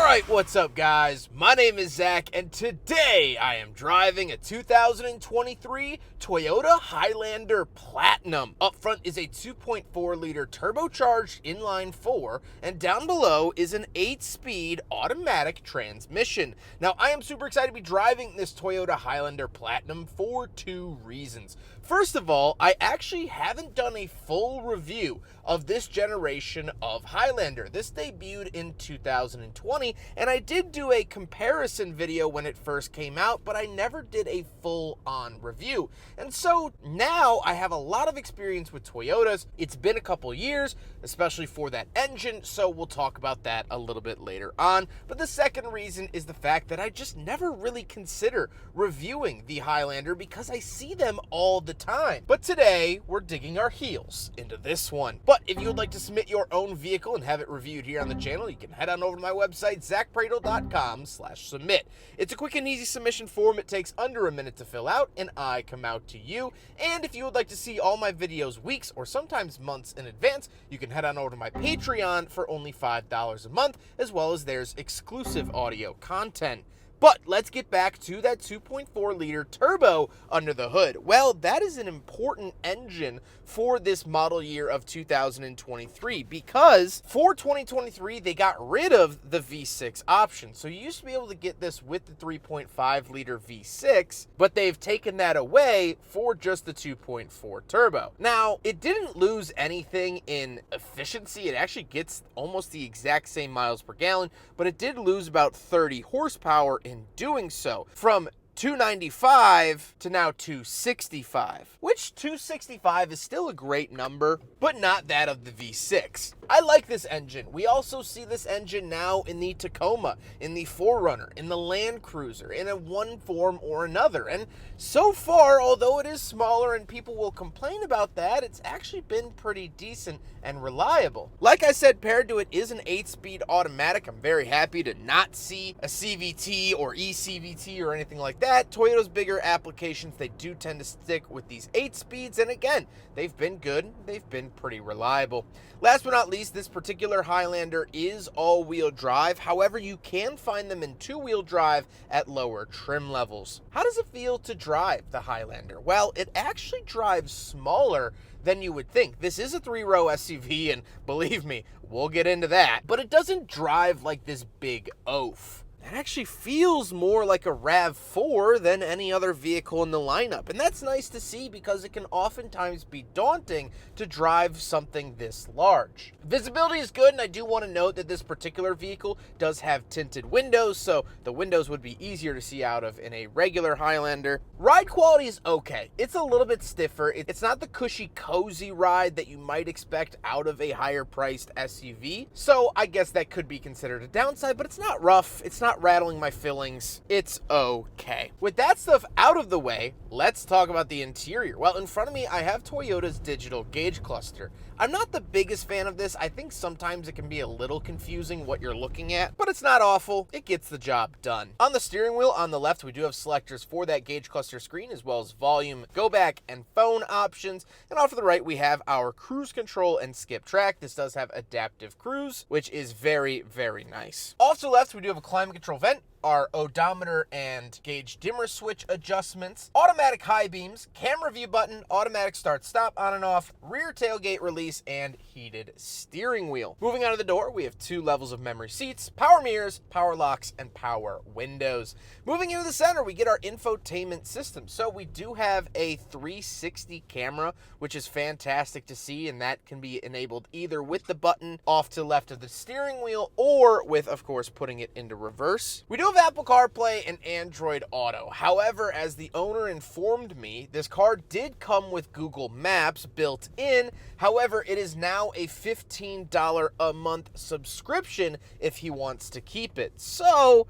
Alright, what's up guys? My name is Zack, and today I am driving a 2023 Toyota Highlander Platinum. Up front is a 2.4 liter turbocharged inline 4, and down below is an 8-speed automatic transmission. Now I am super excited to be driving this Toyota Highlander Platinum for two reasons. First of all, I actually haven't done a full review of this generation of Highlander. This debuted in 2020, and I did do a comparison video when it first came out, but I never did a full-on review. And so now I have a lot of experience with Toyotas. It's been a couple years, especially for that engine, so we'll talk about that a little bit later on. But the second reason is the fact that I just never really consider reviewing the Highlander because I see them all the time. But today, we're digging our heels into this one. But if you would like to submit your own vehicle and have it reviewed here on the channel, you can head on over to my website, zackpradel.com/submit. It's a quick and easy submission form. It takes under a minute to fill out, and I come out to you. And if you would like to see all my videos weeks or sometimes months in advance, you can head on over to my Patreon for only $5 a month, as well as there's exclusive audio content. But let's get back to that 2.4 liter turbo under the hood. Well, that is an important engine for this model year of 2023 because for 2023, they got rid of the V6 option. So you used to be able to get this with the 3.5 liter V6, but they've taken that away for just the 2.4 turbo. Now, it didn't lose anything in efficiency. It actually gets almost the exact same miles per gallon, but it did lose about 30 horsepower in doing so, from 295 to now 265, which 265 is still a great number, but not that of the V6. I like this engine. We also see this engine now in the Tacoma, in the 4Runner, in the Land Cruiser, in a one form or another. And so far, although it is smaller and people will complain about that, it's actually been pretty decent and reliable. Like I said, paired to it is an 8-speed automatic. I'm very happy to not see a CVT or eCVT or anything like that. Toyota's bigger applications, they do tend to stick with these 8 speeds, and again, they've been good, they've been pretty reliable. Last but not least, this particular Highlander is all-wheel drive. However, you can find them in 2-wheel drive at lower trim levels. How does it feel to drive the Highlander? Well, it actually drives smaller than you would think. This is a 3-row SUV, and believe me, we'll get into that, but it doesn't drive like this big oaf. It actually feels more like a RAV4 than any other vehicle in the lineup. And that's nice to see because it can oftentimes be daunting to drive something this large. Visibility is good, and I do want to note that this particular vehicle does have tinted windows, so the windows would be easier to see out of in a regular Highlander. Ride quality is okay. It's a little bit stiffer. It's not the cushy, cozy ride that you might expect out of a higher priced SUV. So I guess that could be considered a downside, but it's not rough. It's not rattling my fillings. It's okay. With that stuff out of the way, let's talk about the interior. Well, in front of me, I have Toyota's digital gauge cluster. I'm not the biggest fan of this. I think sometimes it can be a little confusing what you're looking at, but it's not awful. It gets the job done. On the steering wheel on the left, we do have selectors for that gauge cluster screen, as well as volume, go back, and phone options. And off to the right, we have our cruise control and skip track. This does have adaptive cruise, which is very, very nice. Off to the left, we do have a climate control vent, our odometer and gauge dimmer switch adjustments, automatic high beams, camera view button, automatic start stop on and off, rear tailgate release, and heated steering wheel. Moving out of the door, we have 2 levels of memory seats, power mirrors, power locks, and power windows. Moving into the center, we get our infotainment system. So we do have a 360 camera, which is fantastic to see, and that can be enabled either with the button off to the left of the steering wheel or with, of course, putting it into reverse. We do have Apple CarPlay and Android Auto. However, as the owner informed me, this car did come with Google Maps built in. However, it is now a $15 a month subscription if he wants to keep it. So,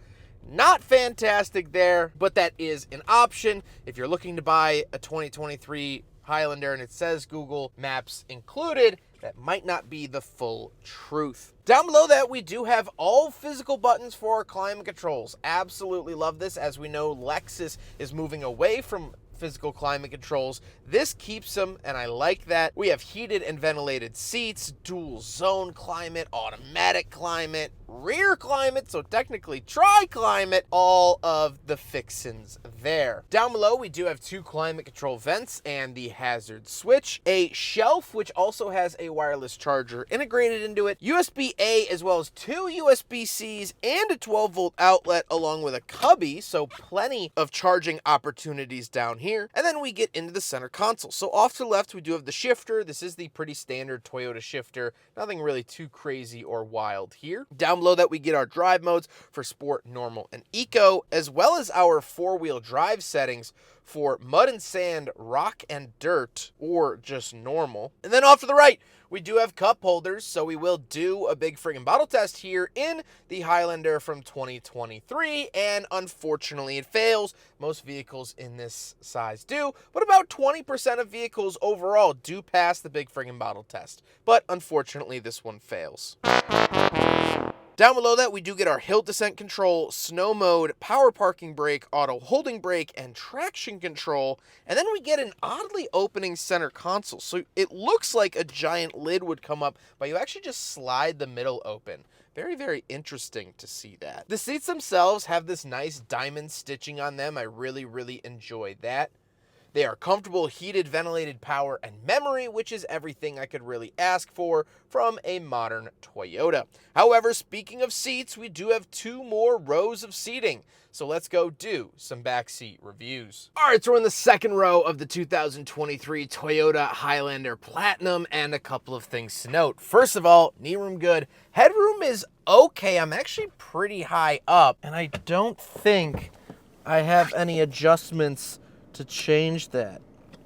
not fantastic there, but that is an option. If you're looking to buy a 2023 Highlander and it says Google Maps included, that might not be the full truth. Down below that, we do have all physical buttons for our climate controls. Absolutely love this. As we know, Lexus is moving away from physical climate controls. This keeps them, and I like that. We have heated and ventilated seats, dual zone climate, automatic climate, rear climate, so technically tri-climate, all of the fixins there. Down below, we do have 2 climate control vents and the hazard switch, a shelf which also has a wireless charger integrated into it, USB-A as well as 2 USB-Cs and a 12-volt outlet along with a cubby, so plenty of charging opportunities down here. And then we get into the center console. So off to the left, we do have the shifter. This is the pretty standard Toyota shifter. Nothing really too crazy or wild here. Down below that, we get our drive modes for sport, normal, and eco, as well as our 4-wheel drive settings for mud and sand, rock and dirt, or just normal. And then off to the right, we do have cup holders, so we will do a big friggin' bottle test here in the Highlander from 2023, and unfortunately it fails. Most vehicles in this size do, but about 20% of vehicles overall do pass the big friggin' bottle test. But unfortunately, this one fails. Down below that, we do get our hill descent control, snow mode, power parking brake, auto holding brake, and traction control. And then we get an oddly opening center console. So it looks like a giant lid would come up, but you actually just slide the middle open. Very, very interesting to see that. The seats themselves have this nice diamond stitching on them. I really, really enjoyed that. They are comfortable, heated, ventilated, power, and memory, which is everything I could really ask for from a modern Toyota. However, speaking of seats, we do have 2 more rows of seating. So let's go do some backseat reviews. All right, so we're in the second row of the 2023 Toyota Highlander Platinum, and a couple of things to note. First of all, knee room good. Headroom is okay. I'm actually pretty high up, and I don't think I have any adjustments to change that.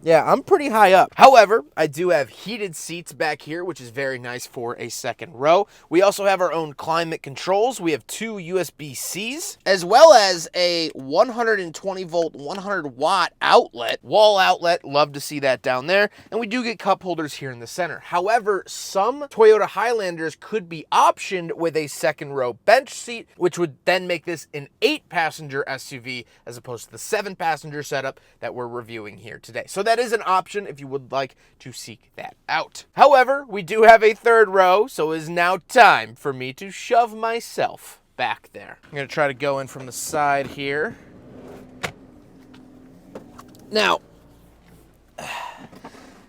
Yeah, I'm pretty high up. However, I do have heated seats back here, which is very nice for a second row. We also have our own climate controls. We have 2 USB-Cs, as well as a 120 volt, 100 watt outlet, wall outlet. Love to see that down there. And we do get cup holders here in the center. However, some Toyota Highlanders could be optioned with a second row bench seat, which would then make this an 8-passenger SUV as opposed to the 7-passenger setup that we're reviewing here today. So that is an option if you would like to seek that out. However, we do have a third row, so it is now time for me to shove myself back there. I'm going to try to go in from the side here. Now,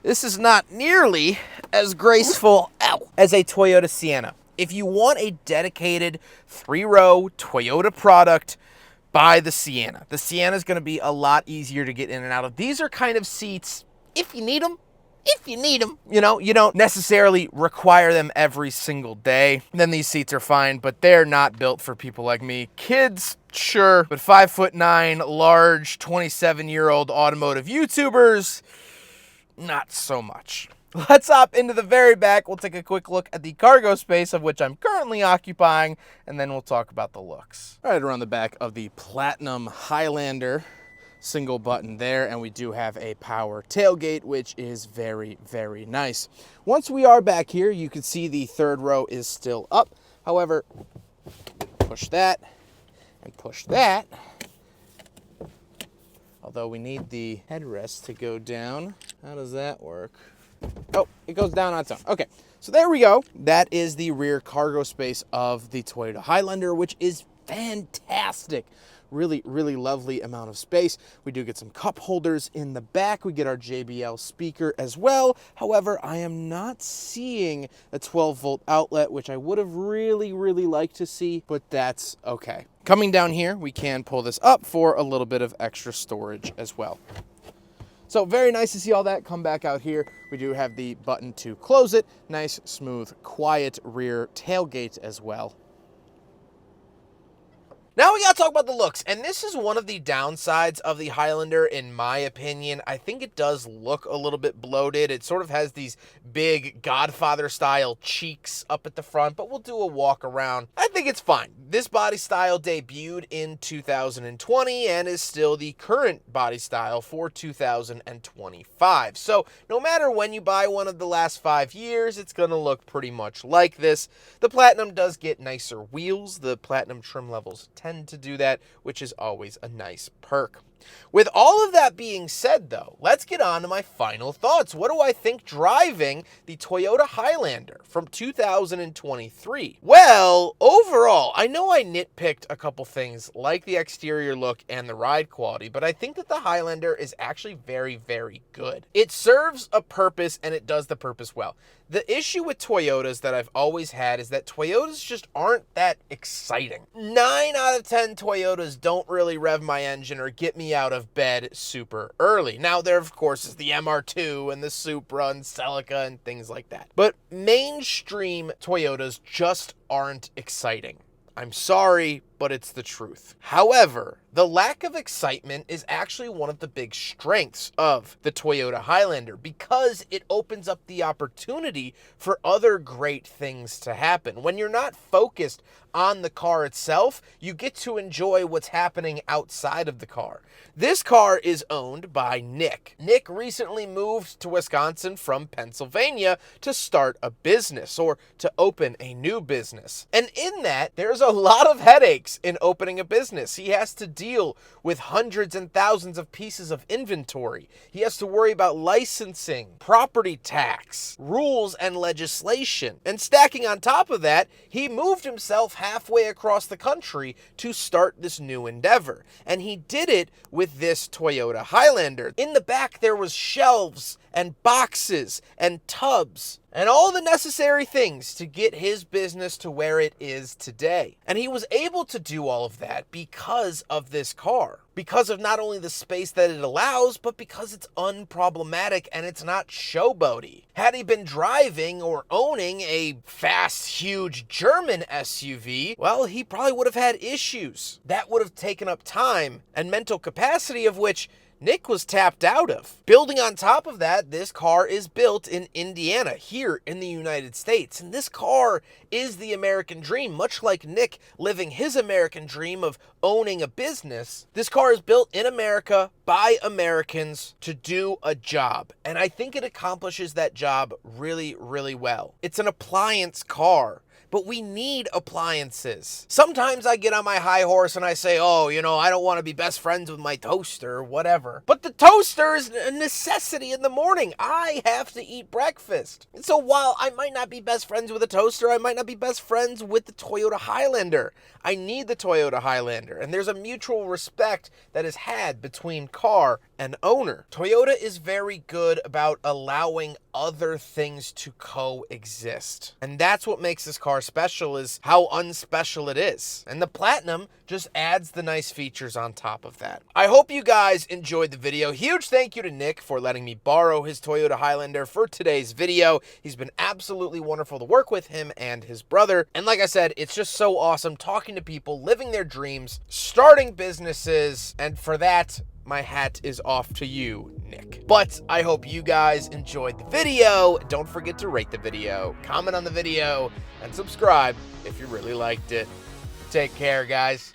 this is not nearly as graceful as a Toyota Sienna. If you want a dedicated 3-row Toyota product, buy the Sienna. The Sienna is going to be a lot easier to get in and out of. These are kind of seats, if you need them, you know, you don't necessarily require them every single day. Then these seats are fine, but they're not built for people like me. Kids, sure, but 5'9", large, 27-year-old automotive YouTubers, not so much. Let's hop into the very back. We'll take a quick look at the cargo space, of which I'm currently occupying, and then we'll talk about the looks. All right, around the back of the Platinum Highlander, single button there, and we do have a power tailgate, which is very, very nice. Once we are back here, you can see the third row is still up. However, push that and push that. Although we need the headrest to go down. How does that work? Oh, it goes down on its own. Okay, so there we go. That is the rear cargo space of the Toyota Highlander, which is fantastic. Really, really lovely amount of space. We do get some cup holders in the back. We get our JBL speaker as well. However, I am not seeing a 12-volt outlet, which I would have really, really liked to see, but that's okay. Coming down here, we can pull this up for a little bit of extra storage as well. So very nice to see all that. Come back out here. We do have the button to close it. Nice, smooth, quiet rear tailgate as well. Now we gotta talk about the looks, and this is one of the downsides of the Highlander, in my opinion. I think it does look a little bit bloated. It sort of has these big Godfather-style cheeks up at the front, but we'll do a walk around. I think it's fine. This body style debuted in 2020 and is still the current body style for 2025. So no matter when you buy one of the last 5 years, it's gonna look pretty much like this. The Platinum does get nicer wheels. The Platinum trim levels tend to do that, which is always a nice perk. With all of that being said, though, let's get on to my final thoughts. What do I think driving the Toyota Highlander from 2023? Well, overall, I know I nitpicked a couple things like the exterior look and the ride quality, but I think that the Highlander is actually very, very good. It serves a purpose and it does the purpose well. The issue with Toyotas that I've always had is that Toyotas just aren't that exciting. 9 out of 10 Toyotas don't really rev my engine or get me out of bed super early. Now, there, of course, is the MR2 and the Supra and Celica and things like that. But mainstream Toyotas just aren't exciting. I'm sorry, but it's the truth. However, the lack of excitement is actually one of the big strengths of the Toyota Highlander because it opens up the opportunity for other great things to happen. When you're not focused on the car itself, you get to enjoy what's happening outside of the car. This car is owned by Nick. Nick recently moved to Wisconsin from Pennsylvania to start a business or to open a new business. And in that, there's a lot of headaches in opening a business. He has to deal with hundreds and thousands of pieces of inventory. He has to worry about licensing, property tax, rules, and legislation. And stacking on top of that, he moved himself halfway across the country to start this new endeavor. And he did it with this Toyota Highlander. In the back, there was shelves and boxes and tubs and all the necessary things to get his business to where it is today. And he was able to do all of that because of this car. Because of not only the space that it allows, but because it's unproblematic and it's not showboaty. Had he been driving or owning a fast, huge German SUV, well, he probably would have had issues. That would have taken up time and mental capacity of which Nick was tapped out of. Building on top of that, this car is built in Indiana, here in the United States. And this car is the American dream, much like Nick living his American dream of owning a business. This car is built in America by Americans to do a job. And I think it accomplishes that job really, really well. It's an appliance car. But we need appliances. Sometimes I get on my high horse and I say, oh, I don't want to be best friends with my toaster or whatever. But the toaster is a necessity in the morning. I have to eat breakfast. And so while I might not be best friends with a toaster, I might not be best friends with the Toyota Highlander. I need the Toyota Highlander. And there's a mutual respect that is had between car and owner. Toyota is very good about allowing other things to coexist. And that's what makes this car special, is how unspecial it is. And the Platinum just adds the nice features on top of that. I hope you guys enjoyed the video. Huge thank you to Nick for letting me borrow his Toyota Highlander for today's video. He's been absolutely wonderful to work with, him and his brother. And like I said, it's just so awesome talking to people, living their dreams, starting businesses, and for that, my hat is off to you, Nick. But I hope you guys enjoyed the video. Don't forget to rate the video, comment on the video, and subscribe if you really liked it. Take care, guys.